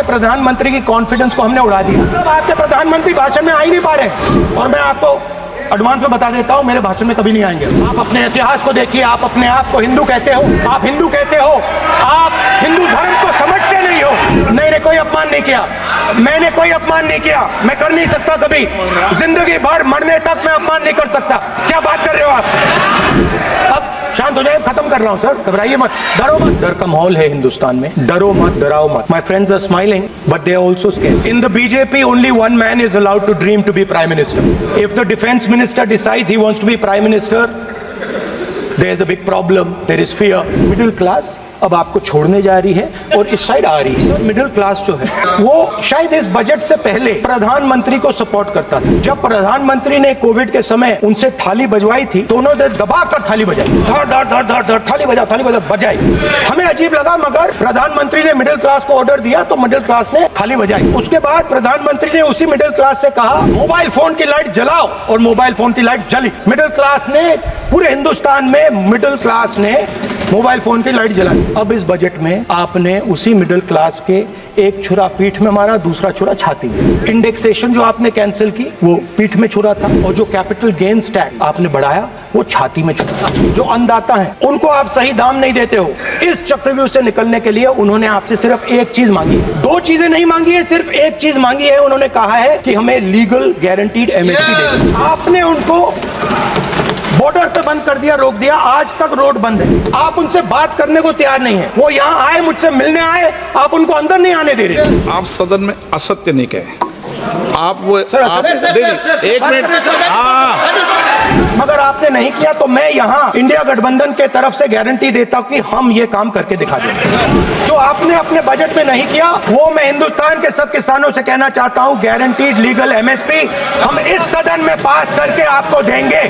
प्रधानमंत्री की कॉन्फिडेंस को हमने उड़ा दिया। अब आपके प्रधानमंत्री भाषण में आ ही नहीं पा रहे, और मैं आपको एडवांस में बता देता हूं, मेरे भाषण में कभी नहीं आएंगे। आप अपने इतिहास को देखिए, आप अपने आप को हिंदू कहते हो, आप हिंदू कहते हो, आप हिंदू धर्म को समझते नहीं हो। मैंने कोई अपमान नहीं किया, मैंने कोई अपमान नहीं किया, मैं कर नहीं सकता कभी, जिंदगी भर मरने तक मैं अपमान नहीं कर सकता। क्या बात कर रहे हो आप? अब शांत हो जाए, खत्म कर रहा हूं सर, घबराइए मत, डरो मत। डर का माहौल है हिंदुस्तान में, डरो मत, डराओ मत। My friends are smiling but they are also scared. In the BJP only one man is allowed to dream to be prime minister. If the defence minister decides he wants to be prime minister, there is a big problem, there is fear. Middle class अब आपको छोड़ने जा रही है और इस side आ रही है। मिडिल क्लास जो है वो शायद इस बजट से पहले प्रधानमंत्री को सपोर्ट करता था। जब प्रधानमंत्री ने कोविड के समय उनसे थाली बजवाई थी तो उन्होंने दबा कर थाली बजाई, धड़ धड़ धड़ धड़ धड़, थाली बजा बजाई। हमें अजीब लगा, मगर प्रधानमंत्री ने मिडिल क्लास को ऑर्डर दिया तो मिडिल क्लास ने थाली बजाई। उसके बाद प्रधानमंत्री ने उसी मिडिल क्लास से कहा मोबाइल फोन की लाइट जलाओ, और मोबाइल फोन की लाइट जली। मिडिल क्लास ने, पूरे हिंदुस्तान में मिडिल क्लास ने मोबाइल फोन की लाइट जलाई। अब इस बजट में आपने उसी मिडिल क्लास के एक छुरा पीठ में मारा, दूसरा छुरा छाती में। इंडेक्सेशन जो आपने कैंसिल की वो पीठ में छुरा था, और जो कैपिटल गेन्स टैक्स आपने बढ़ाया वो छाती में छुरा था। जो अन्नदाता हैं उनको आप सही दाम नहीं देते हो। इस चक्रव्यूह से निकलने के लिए उन्होंने आपसे सिर्फ एक चीज मांगी है, दो चीजें नहीं मांगी है, सिर्फ एक चीज मांगी है। उन्होंने कहा है कि हमें लीगल गारंटीड एमएसपी दे। आपने उनको बॉर्डर पे बंद कर दिया, रोक दिया, आज तक रोड बंद है। आप उनसे बात करने को तैयार नहीं है। वो यहाँ आए, मुझसे मिलने आए, आप उनको अंदर नहीं आने दे रहे। आप सदन में असत्य नहीं कहे, आप वो सर, एक मिनट, मगर आपने नहीं किया तो मैं यहाँ इंडिया गठबंधन के तरफ से गारंटी देता हूँ कि हम ये काम करके दिखा देंगे। जो आपने अपने बजट में नहीं किया वो मैं हिंदुस्तान के सब किसानों से कहना चाहता हूँ, गारंटीड लीगल एमएसपी हम इस सदन में पास करके आपको देंगे।